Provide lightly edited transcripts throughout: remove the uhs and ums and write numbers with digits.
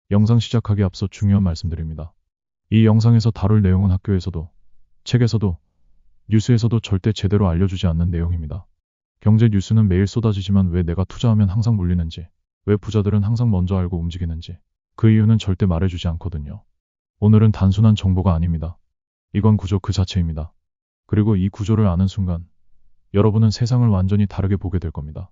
영상 시작하기 앞서 중요한 말씀드립니다. 이 영상에서 다룰 내용은 학교에서도, 책에서도, 뉴스에서도 절대 제대로 알려주지 않는 내용입니다. 경제 뉴스는 매일 쏟아지지만 왜 내가 투자하면 항상 물리는지, 왜 부자들은 항상 먼저 알고 움직이는지, 그 이유는 절대 말해주지 않거든요. 오늘은 단순한 정보가 아닙니다. 이건 구조 그 자체입니다. 그리고 이 구조를 아는 순간, 여러분은 세상을 완전히 다르게 보게 될 겁니다.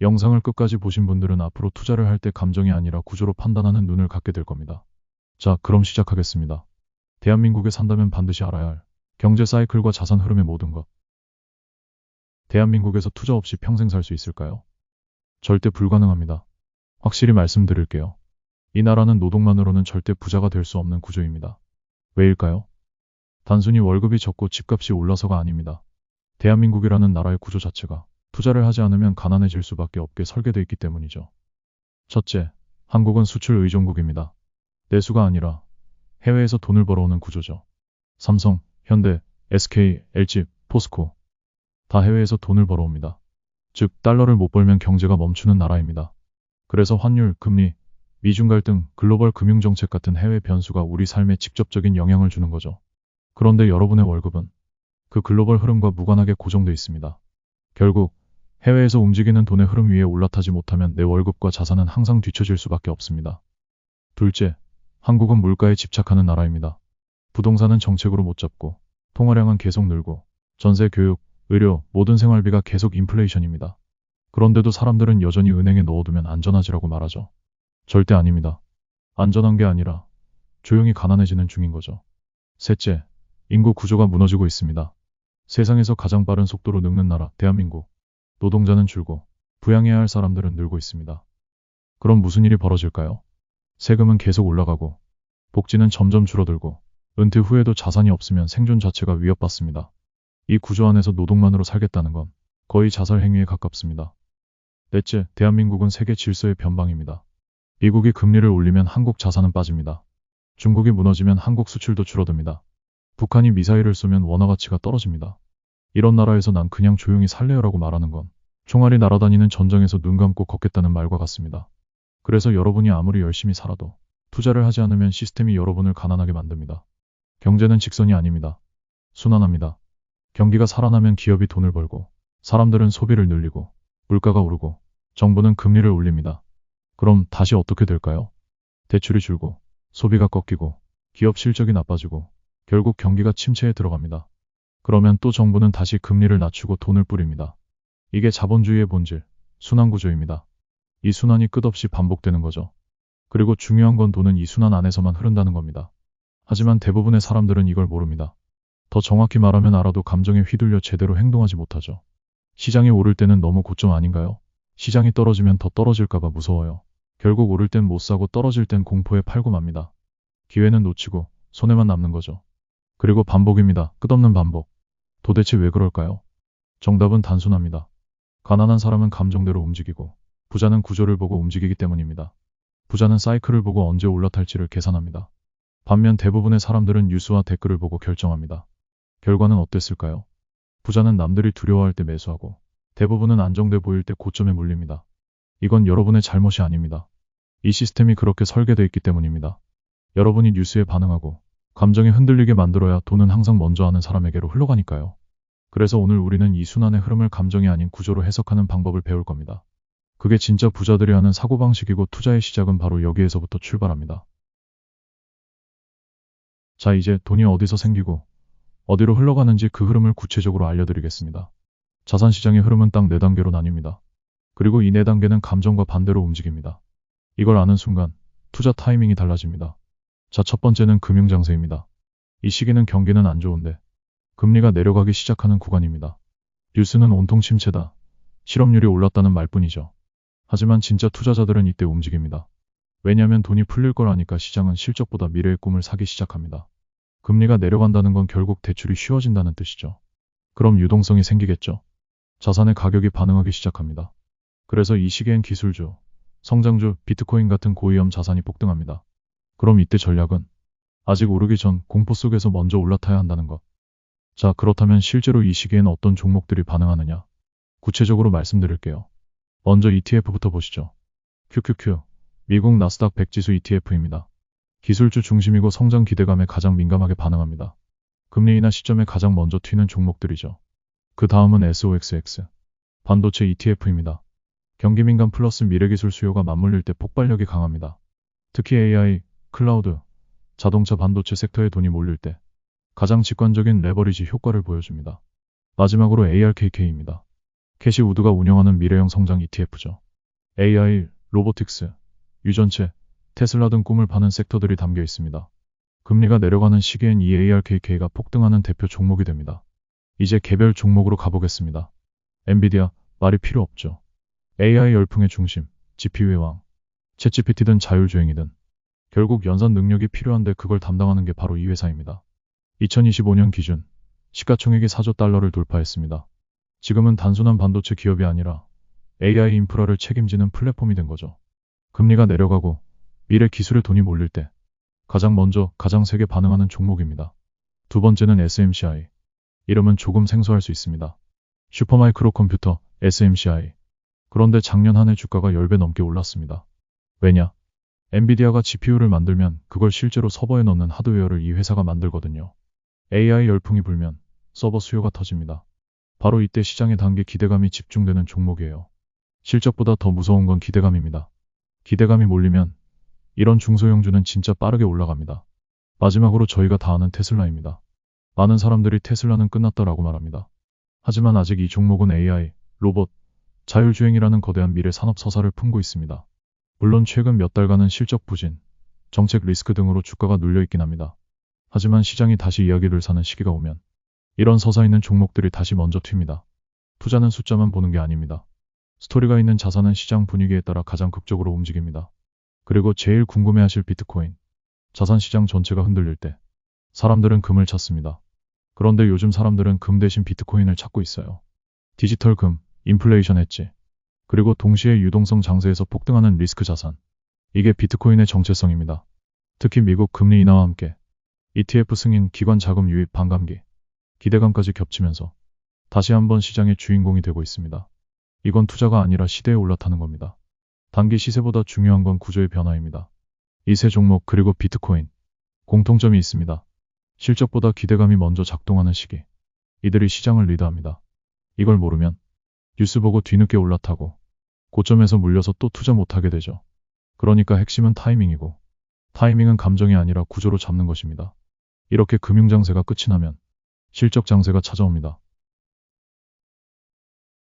영상을 끝까지 보신 분들은 앞으로 투자를 할 때 감정이 아니라 구조로 판단하는 눈을 갖게 될 겁니다. 자, 그럼 시작하겠습니다. 대한민국에 산다면 반드시 알아야 할 경제 사이클과 자산 흐름의 모든 것. 대한민국에서 투자 없이 평생 살 수 있을까요? 절대 불가능합니다. 확실히 말씀드릴게요. 이 나라는 노동만으로는 절대 부자가 될 수 없는 구조입니다. 왜일까요? 단순히 월급이 적고 집값이 올라서가 아닙니다. 대한민국이라는 나라의 구조 자체가 투자를 하지 않으면 가난해질 수밖에 없게 설계되어 있기 때문이죠. 첫째, 한국은 수출 의존국입니다. 내수가 아니라 해외에서 돈을 벌어오는 구조죠. 삼성, 현대, SK, LG, 포스코 다 해외에서 돈을 벌어옵니다. 즉, 달러를 못 벌면 경제가 멈추는 나라입니다. 그래서 환율, 금리, 미중 갈등, 글로벌 금융정책 같은 해외 변수가 우리 삶에 직접적인 영향을 주는 거죠. 그런데 여러분의 월급은 그 글로벌 흐름과 무관하게 고정돼 있습니다. 결국 해외에서 움직이는 돈의 흐름 위에 올라타지 못하면 내 월급과 자산은 항상 뒤처질 수밖에 없습니다. 둘째, 한국은 물가에 집착하는 나라입니다. 부동산은 정책으로 못 잡고, 통화량은 계속 늘고, 전세, 교육, 의료, 모든 생활비가 계속 인플레이션입니다. 그런데도 사람들은 여전히 은행에 넣어두면 안전하지라고 말하죠. 절대 아닙니다. 안전한 게 아니라 조용히 가난해지는 중인 거죠. 셋째, 인구 구조가 무너지고 있습니다. 세상에서 가장 빠른 속도로 늙는 나라, 대한민국. 노동자는 줄고 부양해야 할 사람들은 늘고 있습니다. 그럼 무슨 일이 벌어질까요? 세금은 계속 올라가고 복지는 점점 줄어들고 은퇴 후에도 자산이 없으면 생존 자체가 위협받습니다. 이 구조 안에서 노동만으로 살겠다는 건 거의 자살 행위에 가깝습니다. 넷째, 대한민국은 세계 질서의 변방입니다. 미국이 금리를 올리면 한국 자산은 빠집니다. 중국이 무너지면 한국 수출도 줄어듭니다. 북한이 미사일을 쏘면 원화 가치가 떨어집니다. 이런 나라에서 난 그냥 조용히 살래요라고 말하는 건 총알이 날아다니는 전장에서 눈 감고 걷겠다는 말과 같습니다. 그래서 여러분이 아무리 열심히 살아도 투자를 하지 않으면 시스템이 여러분을 가난하게 만듭니다. 경제는 직선이 아닙니다. 순환합니다. 경기가 살아나면 기업이 돈을 벌고 사람들은 소비를 늘리고 물가가 오르고 정부는 금리를 올립니다. 그럼 다시 어떻게 될까요? 대출이 줄고 소비가 꺾이고 기업 실적이 나빠지고 결국 경기가 침체에 들어갑니다. 그러면 또 정부는 다시 금리를 낮추고 돈을 뿌립니다. 이게 자본주의의 본질, 순환구조입니다. 이 순환이 끝없이 반복되는 거죠. 그리고 중요한 건 돈은 이 순환 안에서만 흐른다는 겁니다. 하지만 대부분의 사람들은 이걸 모릅니다. 더 정확히 말하면 알아도 감정에 휘둘려 제대로 행동하지 못하죠. 시장이 오를 때는 너무 고점 아닌가요? 시장이 떨어지면 더 떨어질까봐 무서워요. 결국 오를 땐 못 사고 떨어질 땐 공포에 팔고 맙니다. 기회는 놓치고 손해만 남는 거죠. 그리고 반복입니다. 끝없는 반복. 도대체 왜 그럴까요? 정답은 단순합니다. 가난한 사람은 감정대로 움직이고 부자는 구조를 보고 움직이기 때문입니다. 부자는 사이클을 보고 언제 올라탈지를 계산합니다. 반면 대부분의 사람들은 뉴스와 댓글을 보고 결정합니다. 결과는 어땠을까요? 부자는 남들이 두려워할 때 매수하고 대부분은 안정돼 보일 때 고점에 몰립니다. 이건 여러분의 잘못이 아닙니다. 이 시스템이 그렇게 설계되어 있기 때문입니다. 여러분이 뉴스에 반응하고 감정에 흔들리게 만들어야 돈은 항상 먼저 하는 사람에게로 흘러가니까요. 그래서 오늘 우리는 이 순환의 흐름을 감정이 아닌 구조로 해석하는 방법을 배울 겁니다. 그게 진짜 부자들이 하는 사고방식이고 투자의 시작은 바로 여기에서부터 출발합니다. 자, 이제 돈이 어디서 생기고 어디로 흘러가는지 그 흐름을 구체적으로 알려드리겠습니다. 자산시장의 흐름은 딱 4단계로 나뉩니다. 그리고 이 4단계는 감정과 반대로 움직입니다. 이걸 아는 순간 투자 타이밍이 달라집니다. 자, 첫 번째는 금융장세입니다. 이 시기는 경기는 안 좋은데 금리가 내려가기 시작하는 구간입니다. 뉴스는 온통 침체다, 실업률이 올랐다는 말뿐이죠. 하지만 진짜 투자자들은 이때 움직입니다. 왜냐하면 돈이 풀릴 걸 아니까 시장은 실적보다 미래의 꿈을 사기 시작합니다. 금리가 내려간다는 건 결국 대출이 쉬워진다는 뜻이죠. 그럼 유동성이 생기겠죠. 자산의 가격이 반응하기 시작합니다. 그래서 이 시기엔 기술주, 성장주, 비트코인 같은 고위험 자산이 폭등합니다. 그럼 이때 전략은 아직 오르기 전 공포 속에서 먼저 올라타야 한다는 것. 자, 그렇다면 실제로 이 시기엔 어떤 종목들이 반응하느냐? 구체적으로 말씀드릴게요. 먼저 ETF부터 보시죠. QQQ, 미국 나스닥 100 지수 ETF입니다. 기술주 중심이고 성장 기대감에 가장 민감하게 반응합니다. 금리 인하 시점에 가장 먼저 튀는 종목들이죠. 그 다음은 SOXX, 반도체 ETF입니다. 경기 민감 플러스 미래기술 수요가 맞물릴 때 폭발력이 강합니다. 특히 AI, 클라우드, 자동차 반도체 섹터에 돈이 몰릴 때 가장 직관적인 레버리지 효과를 보여줍니다. 마지막으로 ARKK입니다. 캐시 우드가 운영하는 미래형 성장 ETF죠. AI, 로보틱스, 유전체, 테슬라 등 꿈을 파는 섹터들이 담겨 있습니다. 금리가 내려가는 시기엔 이 ARKK가 폭등하는 대표 종목이 됩니다. 이제 개별 종목으로 가보겠습니다. 엔비디아, 말이 필요 없죠. AI 열풍의 중심, GPU의 왕, 챗GPT든 자율주행이든 결국 연산 능력이 필요한데 그걸 담당하는 게 바로 이 회사입니다. 2025년 기준 시가총액이 4조 달러를 돌파했습니다. 지금은 단순한 반도체 기업이 아니라 AI 인프라를 책임지는 플랫폼이 된 거죠. 금리가 내려가고 미래 기술에 돈이 몰릴 때 가장 먼저 가장 세게 반응하는 종목입니다. 두 번째는 SMCI. 이름은 조금 생소할 수 있습니다. 슈퍼마이크로 컴퓨터 SMCI. 그런데 작년 한 해 주가가 10배 넘게 올랐습니다. 왜냐? 엔비디아가 GPU를 만들면 그걸 실제로 서버에 넣는 하드웨어를 이 회사가 만들거든요. AI 열풍이 불면 서버 수요가 터집니다. 바로 이때 시장의 단기 기대감이 집중되는 종목이에요. 실적보다 더 무서운 건 기대감입니다. 기대감이 몰리면 이런 중소형주는 진짜 빠르게 올라갑니다. 마지막으로 저희가 다 아는 테슬라입니다. 많은 사람들이 테슬라는 끝났다라고 말합니다. 하지만 아직 이 종목은 AI, 로봇, 자율주행이라는 거대한 미래 산업 서사를 품고 있습니다. 물론 최근 몇 달간은 실적 부진, 정책 리스크 등으로 주가가 눌려 있긴 합니다. 하지만 시장이 다시 이야기를 사는 시기가 오면 이런 서사 있는 종목들이 다시 먼저 튑니다. 투자는 숫자만 보는 게 아닙니다. 스토리가 있는 자산은 시장 분위기에 따라 가장 극적으로 움직입니다. 그리고 제일 궁금해하실 비트코인. 자산 시장 전체가 흔들릴 때 사람들은 금을 찾습니다. 그런데 요즘 사람들은 금 대신 비트코인을 찾고 있어요. 디지털 금, 인플레이션 엣지, 그리고 동시에 유동성 장세에서 폭등하는 리스크 자산. 이게 비트코인의 정체성입니다. 특히 미국 금리 인하와 함께 ETF 승인, 기관 자금 유입, 반감기, 기대감까지 겹치면서 다시 한번 시장의 주인공이 되고 있습니다. 이건 투자가 아니라 시대에 올라타는 겁니다. 단기 시세보다 중요한 건 구조의 변화입니다. 이 세 종목 그리고 비트코인 공통점이 있습니다. 실적보다 기대감이 먼저 작동하는 시기. 이들이 시장을 리드합니다. 이걸 모르면 뉴스 보고 뒤늦게 올라타고 고점에서 물려서 또 투자 못하게 되죠. 그러니까 핵심은 타이밍이고 타이밍은 감정이 아니라 구조로 잡는 것입니다. 이렇게 금융장세가 끝이 나면 실적장세가 찾아옵니다.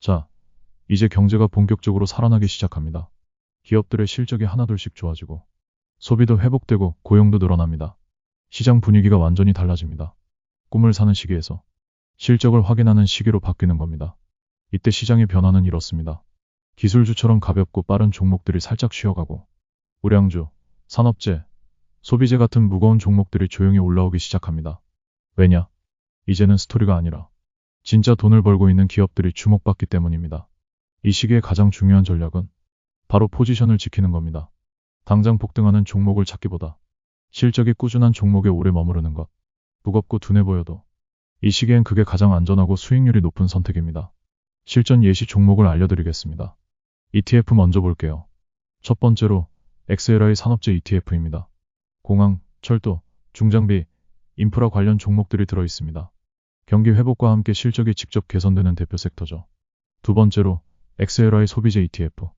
자, 이제 경제가 본격적으로 살아나기 시작합니다. 기업들의 실적이 하나둘씩 좋아지고 소비도 회복되고 고용도 늘어납니다. 시장 분위기가 완전히 달라집니다. 꿈을 사는 시기에서 실적을 확인하는 시기로 바뀌는 겁니다. 이때 시장의 변화는 이렇습니다. 기술주처럼 가볍고 빠른 종목들이 살짝 쉬어가고 우량주, 산업재, 소비재 같은 무거운 종목들이 조용히 올라오기 시작합니다. 왜냐? 이제는 스토리가 아니라 진짜 돈을 벌고 있는 기업들이 주목받기 때문입니다. 이 시기에 가장 중요한 전략은 바로 포지션을 지키는 겁니다. 당장 폭등하는 종목을 찾기보다 실적이 꾸준한 종목에 오래 머무르는 것. 무겁고 둔해 보여도 이 시기엔 그게 가장 안전하고 수익률이 높은 선택입니다. 실전 예시 종목을 알려드리겠습니다. ETF 먼저 볼게요. 첫 번째로 XLI 산업재 ETF입니다. 공항, 철도, 중장비, 인프라 관련 종목들이 들어있습니다. 경기 회복과 함께 실적이 직접 개선되는 대표 섹터죠. 두 번째로 XLI 소비재 ETF.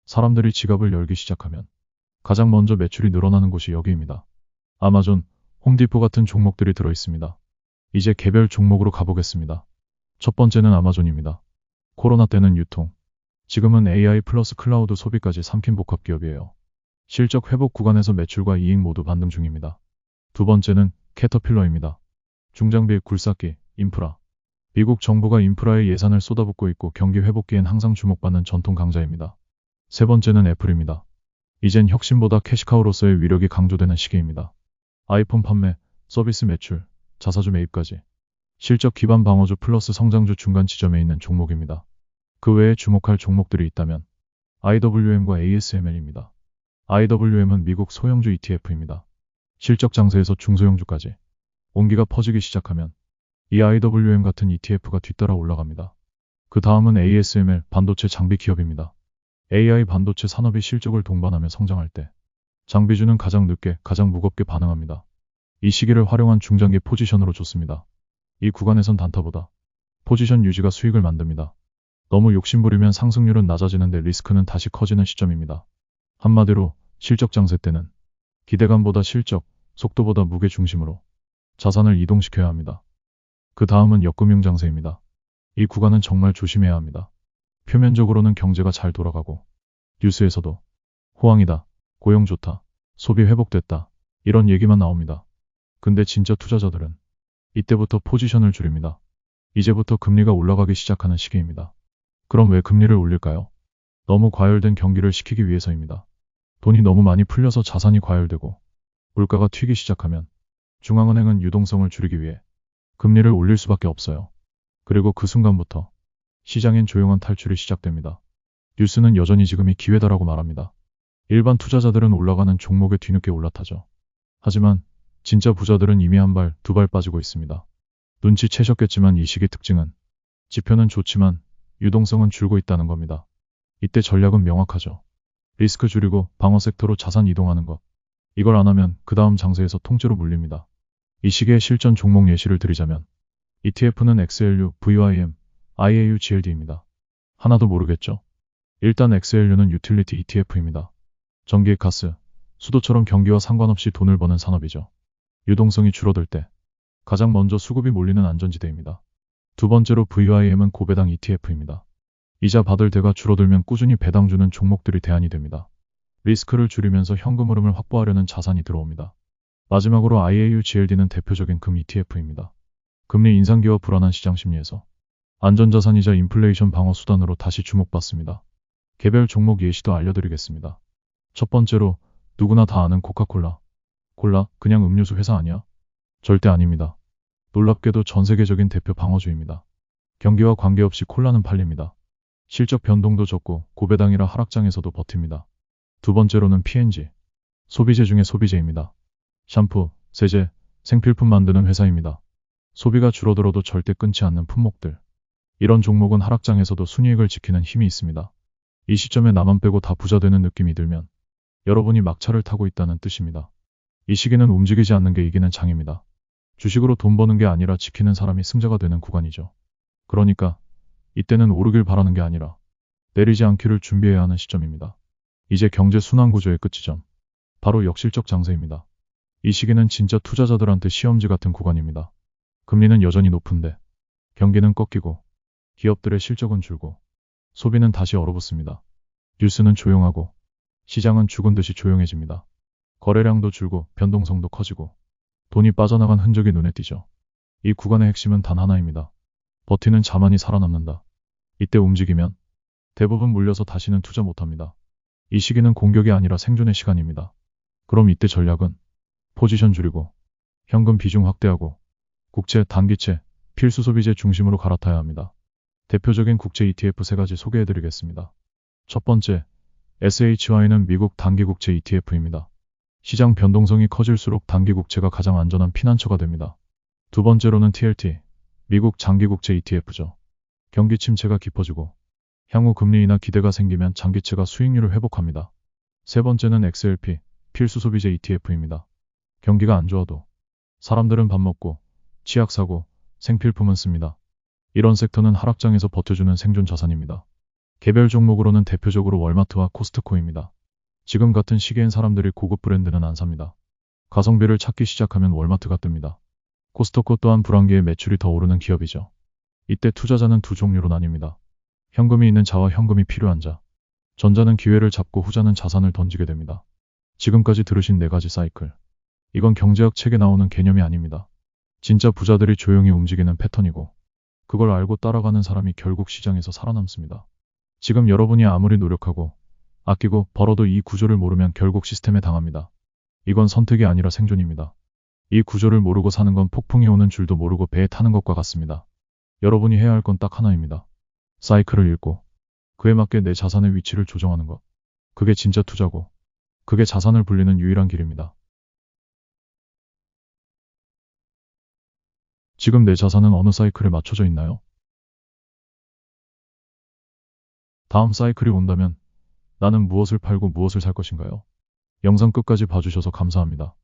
사람들이 지갑을 열기 시작하면 가장 먼저 매출이 늘어나는 곳이 여기입니다. 아마존, 홈디포 같은 종목들이 들어있습니다. 이제 개별 종목으로 가보겠습니다. 첫 번째는 아마존입니다. 코로나 때는 유통, 지금은 AI 플러스 클라우드 소비까지 삼킨 복합 기업이에요. 실적 회복 구간에서 매출과 이익 모두 반등 중입니다. 두 번째는 캐터필러입니다. 중장비, 굴삭기, 인프라. 미국 정부가 인프라에 예산을 쏟아붓고 있고 경기 회복기엔 항상 주목받는 전통 강자입니다. 세 번째는 애플입니다. 이젠 혁신보다 캐시카우로서의 위력이 강조되는 시기입니다. 아이폰 판매, 서비스 매출, 자사주 매입까지. 실적 기반 방어주 플러스 성장주 중간 지점에 있는 종목입니다. 그 외에 주목할 종목들이 있다면 IWM과 ASML입니다. IWM은 미국 소형주 ETF입니다. 실적 장세에서 중소형주까지 온기가 퍼지기 시작하면 이 IWM 같은 ETF가 뒤따라 올라갑니다. 그 다음은 ASML 반도체 장비 기업입니다. AI 반도체 산업이 실적을 동반하며 성장할 때 장비주는 가장 늦게, 가장 무겁게 반응합니다. 이 시기를 활용한 중장기 포지션으로 좋습니다. 이 구간에선 단타보다 포지션 유지가 수익을 만듭니다. 너무 욕심부리면 상승률은 낮아지는데 리스크는 다시 커지는 시점입니다. 한마디로 실적 장세 때는 기대감보다 실적, 속도보다 무게 중심으로 자산을 이동시켜야 합니다. 그 다음은 역금융 장세입니다. 이 구간은 정말 조심해야 합니다. 표면적으로는 경제가 잘 돌아가고 뉴스에서도 호황이다, 고용 좋다, 소비 회복됐다 이런 얘기만 나옵니다. 근데 진짜 투자자들은 이때부터 포지션을 줄입니다. 이제부터 금리가 올라가기 시작하는 시기입니다. 그럼 왜 금리를 올릴까요? 너무 과열된 경기를 식히기 위해서입니다. 돈이 너무 많이 풀려서 자산이 과열되고 물가가 튀기 시작하면 중앙은행은 유동성을 줄이기 위해 금리를 올릴 수밖에 없어요. 그리고 그 순간부터 시장엔 조용한 탈출이 시작됩니다. 뉴스는 여전히 지금이 기회다라고 말합니다. 일반 투자자들은 올라가는 종목에 뒤늦게 올라타죠. 하지만 진짜 부자들은 이미 한 발, 두 발 빠지고 있습니다. 눈치채셨겠지만 이 시기 특징은 지표는 좋지만 유동성은 줄고 있다는 겁니다. 이때 전략은 명확하죠. 리스크 줄이고 방어 섹터로 자산 이동하는 것. 이걸 안 하면 그 다음 장세에서 통째로 물립니다. 이 시기의 실전 종목 예시를 드리자면 ETF는 XLU, VYM, IAU, GLD입니다. 하나도 모르겠죠? 일단 XLU는 유틸리티 ETF입니다. 전기, 가스, 수도처럼 경기와 상관없이 돈을 버는 산업이죠. 유동성이 줄어들 때 가장 먼저 수급이 몰리는 안전지대입니다. 두 번째로 VYM은 고배당 ETF입니다. 이자 받을 때가 줄어들면 꾸준히 배당 주는 종목들이 대안이 됩니다. 리스크를 줄이면서 현금 흐름을 확보하려는 자산이 들어옵니다. 마지막으로 IAU, GLD는 대표적인 금 ETF입니다. 금리 인상기와 불안한 시장 심리에서 안전자산이자 인플레이션 방어 수단으로 다시 주목받습니다. 개별 종목 예시도 알려드리겠습니다. 첫 번째로 누구나 다 아는 코카콜라. 콜라, 그냥 음료수 회사 아니야? 절대 아닙니다. 놀랍게도 전 세계적인 대표 방어주입니다. 경기와 관계없이 콜라는 팔립니다. 실적 변동도 적고 고배당이라 하락장에서도 버팁니다. 두 번째로는 P&G. 소비재 중에 소비재입니다. 샴푸, 세제, 생필품 만드는 회사입니다. 소비가 줄어들어도 절대 끊지 않는 품목들. 이런 종목은 하락장에서도 순이익을 지키는 힘이 있습니다. 이 시점에 나만 빼고 다 부자 되는 느낌이 들면 여러분이 막차를 타고 있다는 뜻입니다. 이 시기는 움직이지 않는 게 이기는 장입니다. 주식으로 돈 버는 게 아니라 지키는 사람이 승자가 되는 구간이죠. 그러니까 이때는 오르길 바라는 게 아니라 내리지 않기를 준비해야 하는 시점입니다. 이제 경제 순환 구조의 끝지점. 바로 역실적 장세입니다. 이 시기는 진짜 투자자들한테 시험지 같은 구간입니다. 금리는 여전히 높은데 경기는 꺾이고 기업들의 실적은 줄고 소비는 다시 얼어붙습니다. 뉴스는 조용하고 시장은 죽은 듯이 조용해집니다. 거래량도 줄고 변동성도 커지고 돈이 빠져나간 흔적이 눈에 띄죠. 이 구간의 핵심은 단 하나입니다. 버티는 자만이 살아남는다. 이때 움직이면 대부분 물려서 다시는 투자 못합니다. 이 시기는 공격이 아니라 생존의 시간입니다. 그럼 이때 전략은 포지션 줄이고 현금 비중 확대하고 국채, 단기채, 필수 소비재 중심으로 갈아타야 합니다. 대표적인 국채 ETF 세 가지 소개해드리겠습니다. 첫 번째, SHY는 미국 단기국채 ETF입니다. 시장 변동성이 커질수록 단기국채가 가장 안전한 피난처가 됩니다. 두 번째로는 TLT, 미국 장기국채 ETF죠. 경기 침체가 깊어지고 향후 금리 인하 기대가 생기면 장기채가 수익률을 회복합니다. 세 번째는 XLP, 필수 소비재 ETF입니다. 경기가 안 좋아도 사람들은 밥 먹고 치약 사고 생필품은 씁니다. 이런 섹터는 하락장에서 버텨주는 생존 자산입니다. 개별 종목으로는 대표적으로 월마트와 코스트코입니다. 지금 같은 시기엔 사람들이 고급 브랜드는 안 삽니다. 가성비를 찾기 시작하면 월마트가 뜹니다. 코스트코 또한 불황기에 매출이 더 오르는 기업이죠. 이때 투자자는 두 종류로 나뉩니다. 현금이 있는 자와 현금이 필요한 자. 전자는 기회를 잡고 후자는 자산을 던지게 됩니다. 지금까지 들으신 네 가지 사이클. 이건 경제학 책에 나오는 개념이 아닙니다. 진짜 부자들이 조용히 움직이는 패턴이고 그걸 알고 따라가는 사람이 결국 시장에서 살아남습니다. 지금 여러분이 아무리 노력하고 아끼고 벌어도 이 구조를 모르면 결국 시스템에 당합니다. 이건 선택이 아니라 생존입니다. 이 구조를 모르고 사는 건 폭풍이 오는 줄도 모르고 배에 타는 것과 같습니다. 여러분이 해야 할 건 딱 하나입니다. 사이클을 읽고 그에 맞게 내 자산의 위치를 조정하는 것. 그게 진짜 투자고 그게 자산을 불리는 유일한 길입니다. 지금 내 자산은 어느 사이클에 맞춰져 있나요? 다음 사이클이 온다면 나는 무엇을 팔고 무엇을 살 것인가요? 영상 끝까지 봐주셔서 감사합니다.